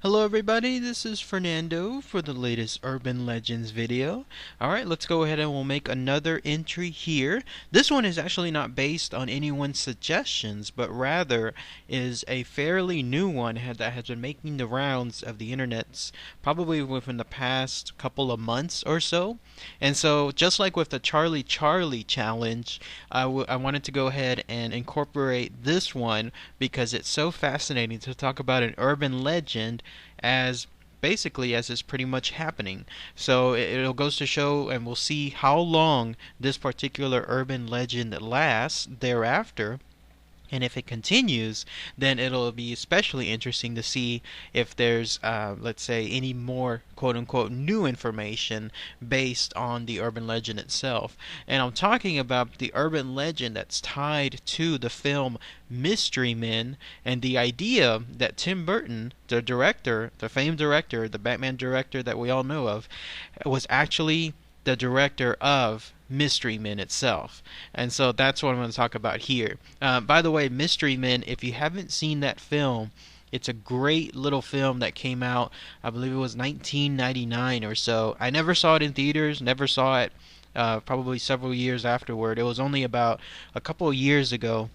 Hello everybody, this is Fernando for the latest Urban Legends video. Alright, let's go ahead and we'll make another entry here. This one is actually not based on anyone's suggestions, but rather is a fairly new one that has been making the rounds of the internets probably within the past couple of months or so. And so, just like with the Charlie Charlie challenge, I wanted to go ahead and incorporate this one because it's so fascinating to talk about an urban legend as basically as is pretty much happening. So it'll goes to show, and we'll see how long this particular urban legend lasts thereafter. And if it continues, then it'll be especially interesting to see if there's, let's say, any more quote unquote new information based on the urban legend itself. And I'm talking about the urban legend that's tied to the film Mystery Men and the idea that Tim Burton, the director, the famed director, the Batman director that we all know of, was actually the director of Mystery Men itself. And so that's what I'm going to talk about here. By the way, Mystery Men, if you haven't seen that film, it's a great little film that came out, I believe it was 1999 or so. I never saw it in theaters, never saw it probably several years afterward. It was only about a couple of years ago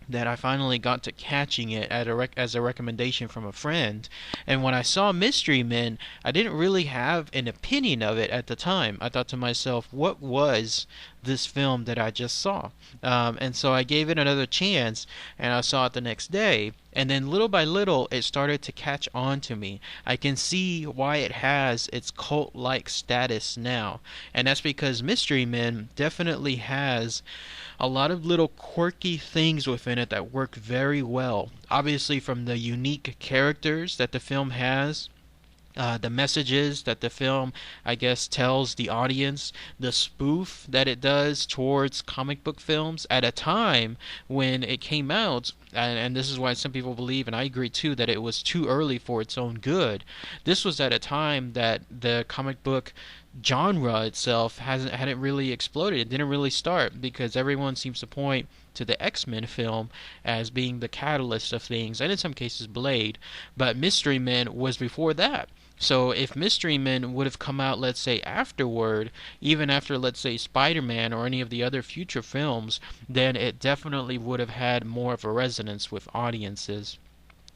that I finally got to catching it as a recommendation from a friend. And when I saw Mystery Men, I didn't really have an opinion of it at the time. I thought to myself, what was this film that I just saw? And so I gave it another chance, and I saw it the next day. And then little by little, it started to catch on to me. I can see why it has its cult-like status now. And that's because Mystery Men definitely has a lot of little quirky things within it that work very well. Obviously, from the unique characters that the film has, the messages that the film, I guess, tells the audience, the spoof that it does towards comic book films at a time when it came out, and this is why some people believe, and I agree too, that it was too early for its own good. This was at a time that the comic book genre itself hadn't really exploded. It didn't really start because everyone seems to point to the X-Men film as being the catalyst of things, and in some cases Blade, but Mystery Men was before that. So if Mystery Men would have come out, let's say, afterward, even after, let's say, Spider-Man or any of the other future films, then it definitely would have had more of a resonance with audiences.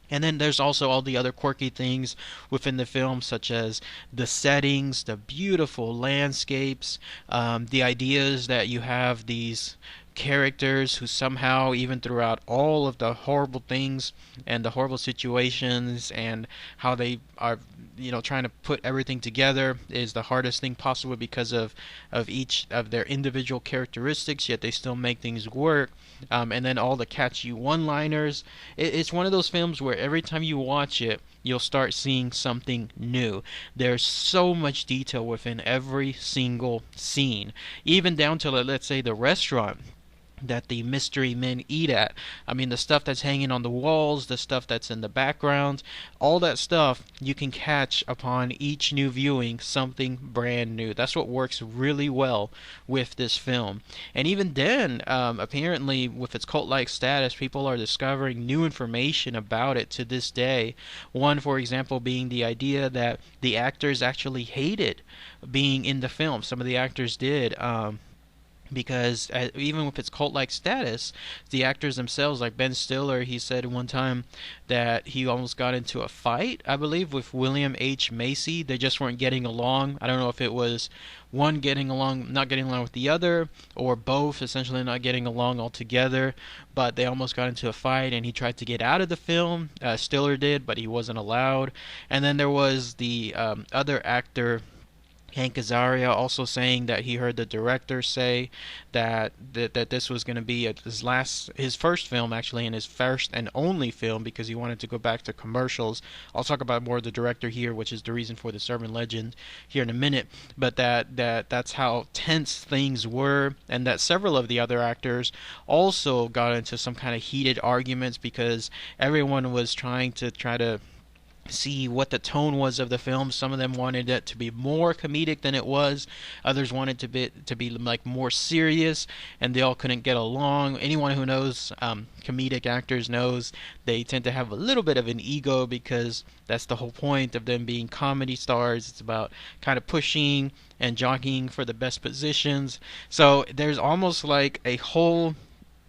And then there's also all the other quirky things within the film, such as the settings, the beautiful landscapes, the ideas that you have these characters who somehow, even throughout all of the horrible things and the horrible situations and how they are, trying to put everything together is the hardest thing possible because of each of their individual characteristics, yet they still make things work. And then all the catchy one-liners. It's one of those films where every time you watch it, you'll start seeing something new. There's so much detail within every single scene, even down to, let's say, the restaurant that the Mystery Men eat at. I mean, the stuff that's hanging on the walls, the stuff that's in the background, all that stuff you can catch upon each new viewing something brand new. That's what works really well with this film. And even then, apparently with its cult-like status, people are discovering new information about it to this day. One, for example, being the idea that the actors actually hated being in the film. Some of the actors did. Because even with its cult-like status, the actors themselves, like Ben Stiller, he said one time that he almost got into a fight, I believe, with William H. Macy. They just weren't getting along. I don't know if it was one not getting along with the other, or both essentially not getting along altogether, but they almost got into a fight, and he tried to get out of the film. Stiller did, but he wasn't allowed. And then there was the other actor, Hank Azaria, also saying that he heard the director say that this was going to be his first film, actually, and his first and only film, because he wanted to go back to commercials. I'll talk about more of the director here, which is the reason for this urban legend here in a minute. But that's how tense things were, and that several of the other actors also got into some kind of heated arguments because everyone was trying to see what the tone was of the film. Some of them wanted it to be more comedic than it was. Others wanted to be like more serious, and they all couldn't get along. Anyone who knows comedic actors knows they tend to have a little bit of an ego, because that's the whole point of them being comedy stars. It's about kind of pushing and jockeying for the best positions. So there's almost like a whole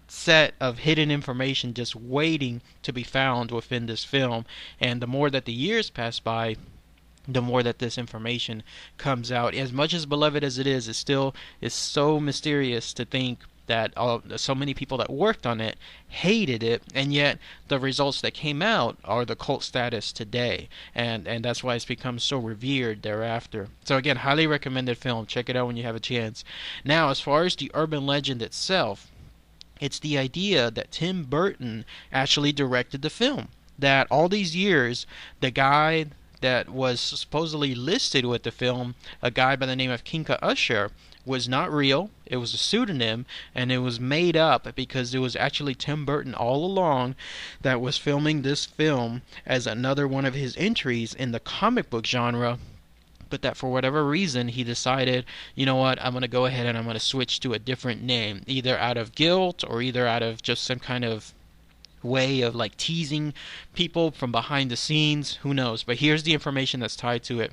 set of hidden information just waiting to be found within this film. And the more that the years pass by, the more that this information comes out. As much as beloved as it still is so mysterious to think that so many people that worked on it hated it, and yet the results that came out are the cult status today, and that's why it's become so revered thereafter. So again, highly recommended film. Check it out when you have a chance. Now, as far as the urban legend itself, it's the idea that Tim Burton actually directed the film. That all these years, the guy that was supposedly listed with the film, a guy by the name of Kinka Usher, was not real. It was a pseudonym, and it was made up because it was actually Tim Burton all along that was filming this film as another one of his entries in the comic book genre, but that for whatever reason he decided, you know what, I'm going to go ahead and I'm going to switch to a different name, either out of guilt or either out of just some kind of way of like teasing people from behind the scenes. Who knows? But here's the information that's tied to it.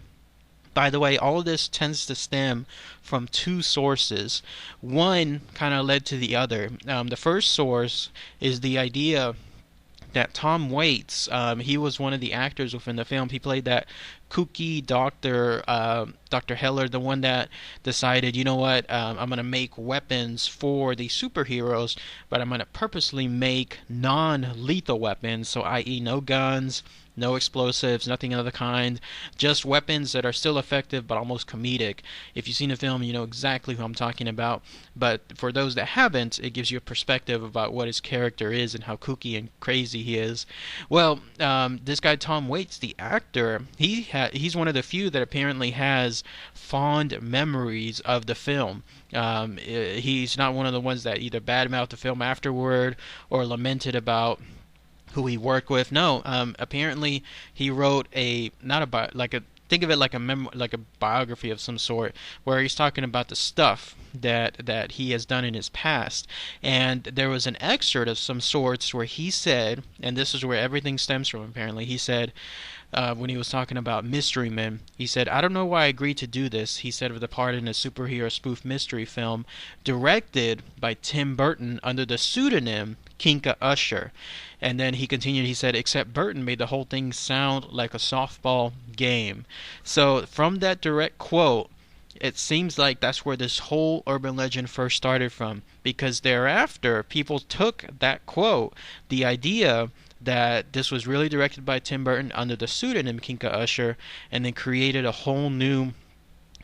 By the way, all of this tends to stem from two sources. One kind of led to the other. The first source is the idea that Tom Waits, he was one of the actors within the film. He played that kooky doctor, Dr. Heller, the one that decided, you know what, I'm going to make weapons for the superheroes, but I'm going to purposely make non-lethal weapons, so i.e. no guns, no explosives, nothing of the kind, just weapons that are still effective but almost comedic. If you've seen the film, you know exactly who I'm talking about, but for those that haven't, it gives you a perspective about what his character is and how kooky and crazy he is. Well, this guy Tom Waits, the actor, he's one of the few that apparently has fond memories of the film. He's not one of the ones that either badmouthed the film afterward or lamented about who he worked with. No, apparently he wrote think of it like like a biography of some sort, where he's talking about the stuff that he has done in his past. And there was an excerpt of some sorts where he said, and this is where everything stems from apparently, he said, when he was talking about Mystery Men, he said, I don't know why I agreed to do this, he said, of the part in a superhero spoof mystery film directed by Tim Burton under the pseudonym Kinka Usher. And then he continued, he said, except Burton made the whole thing sound like a softball game. So from that direct quote, it seems like that's where this whole urban legend first started from, because thereafter people took that quote, the idea that this was really directed by Tim Burton under the pseudonym Kinka Usher, and then created a whole new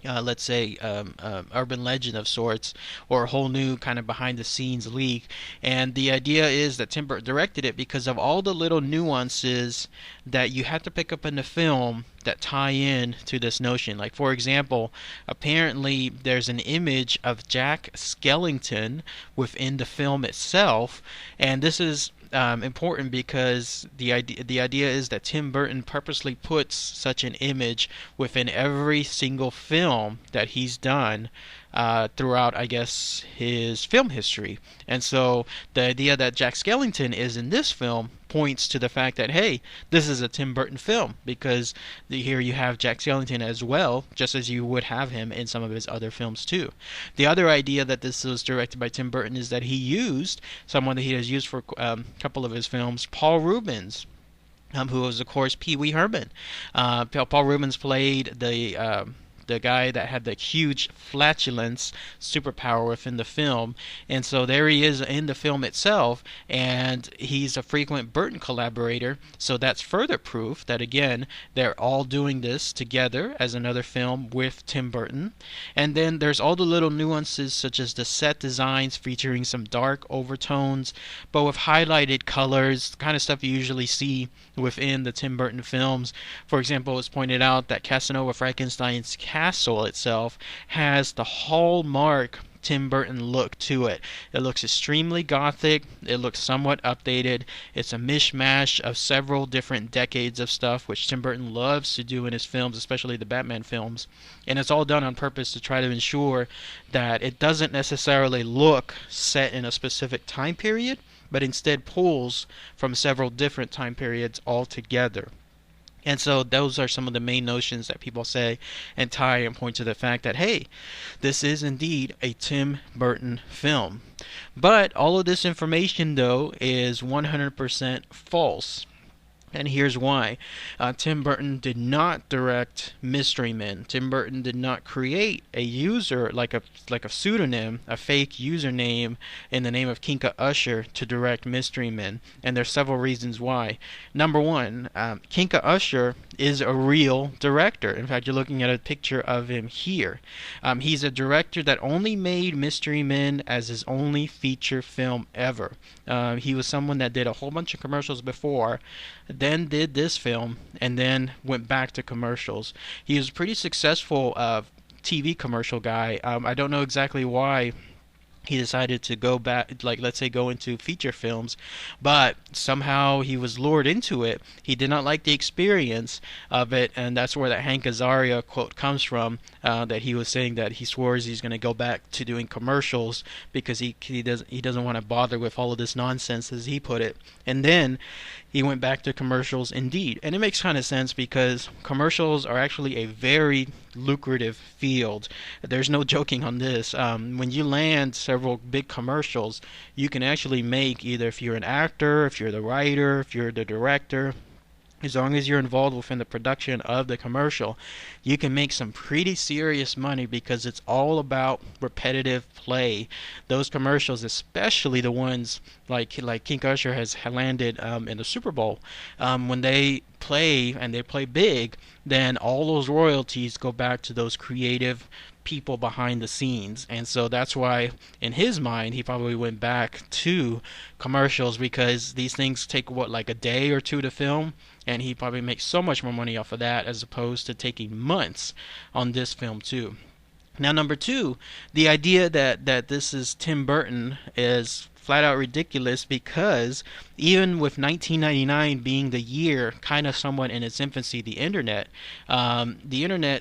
let's say urban legend of sorts, or a whole new kind of behind the scenes leak. And the idea is that Tim Burton directed it because of all the little nuances that you have to pick up in the film that tie in to this notion. Like, for example, apparently there's an image of Jack Skellington within the film itself, and this is important because the idea is that Tim Burton purposely puts such an image within every single film that he's done throughout, I guess, his film history. And so the idea that Jack Skellington is in this film points to the fact that, hey, this is a Tim Burton film, because here you have Jack Skellington as well, just as you would have him in some of his other films too. The other idea that this was directed by Tim Burton is that he used someone that he has used for a couple of his films, Paul Reubens, who was, of course, Pee Wee Herman. Paul Reubens played the guy that had the huge flatulence superpower within the film, and so there he is in the film itself, and he's a frequent Burton collaborator, so that's further proof that, again, they're all doing this together as another film with Tim Burton. And then there's all the little nuances, such as the set designs featuring some dark overtones but with highlighted colors, the kind of stuff you usually see within the Tim Burton films. For example, it's pointed out that Casanova Frankenstein's castle itself has the hallmark Tim Burton look to it. It looks extremely gothic. It looks somewhat updated. It's a mishmash of several different decades of stuff, which Tim Burton loves to do in his films, especially the Batman films. And it's all done on purpose to try to ensure that it doesn't necessarily look set in a specific time period, but instead pulls from several different time periods altogether. And so those are some of the main notions that people say and tie and point to the fact that, hey, this is indeed a Tim Burton film. But all of this information, though, is 100% false. And here's why. Tim Burton did not direct Mystery Men. Tim Burton did not create a user, like a pseudonym, a fake username in the name of Kinka Usher to direct Mystery Men. And there's several reasons why. Number one, Kinka Usher is a real director. In fact, you're looking at a picture of him here. He's a director that only made Mystery Men as his only feature film ever. He was someone that did a whole bunch of commercials before, then did this film, and then went back to commercials. He was a pretty successful TV commercial guy. I don't know exactly why he decided to go back, like, let's say, go into feature films, but somehow he was lured into it. He did not like the experience of it, and that's where that Hank Azaria quote comes from, that he was saying that he swears he's going to go back to doing commercials because he doesn't want to bother with all of this nonsense, as he put it. And then he went back to commercials indeed. And it makes kind of sense because commercials are actually a very lucrative field. There's no joking on this. When you land several big commercials, you can actually make, either if you're an actor, if you're the writer, if you're the director, as long as you're involved within the production of the commercial, you can make some pretty serious money because it's all about repetitive play. Those commercials, especially the ones like King Usher has landed in the Super Bowl, when they play and they play big, then all those royalties go back to those creative people behind the scenes. And so that's why in his mind he probably went back to commercials, because these things take like a day or two to film, and he probably makes so much more money off of that as opposed to taking months on this film too. Now, number two, the idea that this is Tim Burton is flat out ridiculous, because even with 1999 being the year kind of somewhat in its infancy, the internet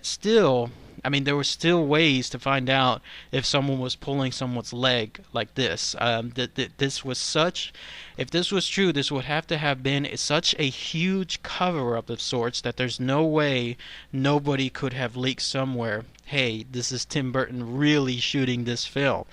still, I mean, there were still ways to find out if someone was pulling someone's leg like this. This was such, if this was true, this would have to have been such a huge cover-up of sorts that there's no way nobody could have leaked somewhere, hey, this is Tim Burton really shooting this film.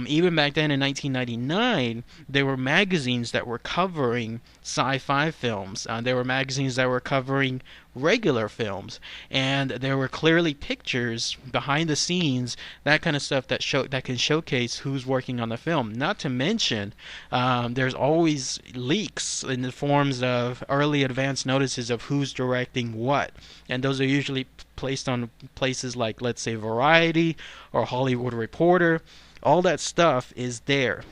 Even back then in 1999, there were magazines that were covering sci-fi films. There were magazines that were covering regular films, and there were clearly pictures behind the scenes, that kind of stuff that can showcase who's working on the film. Not to mention, there's always leaks in the forms of early advance notices of who's directing what, and those are usually placed on places like, let's say, Variety or Hollywood Reporter. All that stuff is there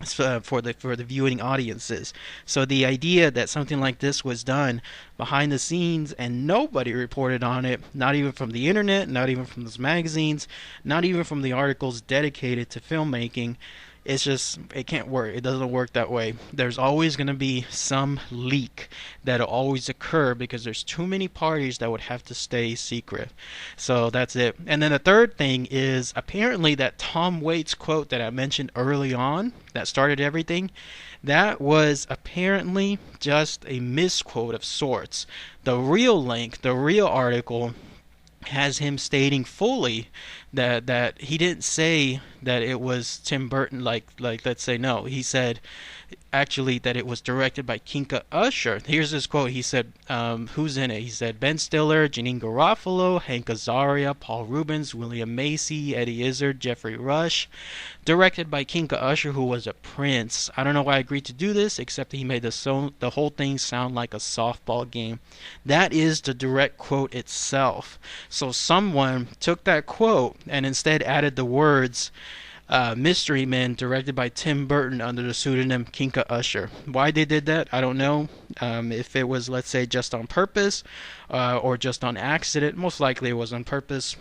for the viewing audiences. So the idea that something like this was done behind the scenes and nobody reported on it, not even from the internet, not even from those magazines, not even from the articles dedicated to filmmaking, it's just, it can't work. It doesn't work that way. There's always going to be some leak that'll always occur because there's too many parties that would have to stay secret. So that's it. And then the third thing is, apparently that Tom Waits quote that I mentioned early on that started everything, that was apparently just a misquote of sorts. The real link, the real article, has him stating fully that he didn't say that it was Tim Burton, like let's say, no, he said actually that it was directed by Kinka Usher. Here's his quote. He said, who's in it? He said, Ben Stiller, Janine Garofalo, Hank Azaria, Paul Reubens, William Macy, Eddie Izzard, Jeffrey Rush. Directed by Kinka Usher, who was a prince. I don't know why I agreed to do this, except he made the whole thing sound like a softball game. That is the direct quote itself. So someone took that quote and instead added the words, Mystery Men, directed by Tim Burton, under the pseudonym Kinka Usher. Why they did that, I don't know. If it was, let's say, just on purpose or just on accident, most likely it was on purpose.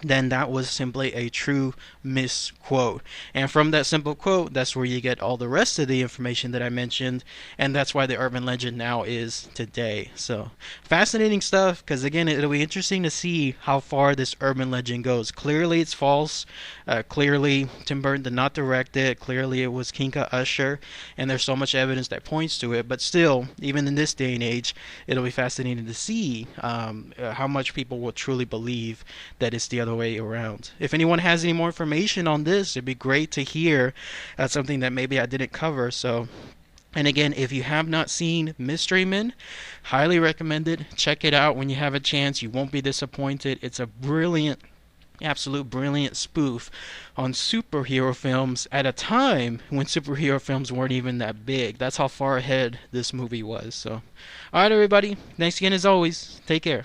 then that was simply a true misquote. And from that simple quote, that's where you get all the rest of the information that I mentioned, and that's why the urban legend now is today. So, fascinating stuff, because again, it'll be interesting to see how far this urban legend goes. Clearly, it's false. Clearly, Tim Burton did not direct it. Clearly, it was Kinka Usher, and there's so much evidence that points to it. But still, even in this day and age, it'll be fascinating to see how much people will truly believe that it's the other way around. If anyone has any more information on this, it'd be great to hear. That's something that maybe I didn't cover. So, and again, if you have not seen Mystery Men, highly recommend it. Check it out when you have a chance. You won't be disappointed. It's a brilliant, absolute brilliant spoof on superhero films at a time when superhero films weren't even that big. That's how far ahead this movie was. So, alright everybody, thanks again as always. Take care.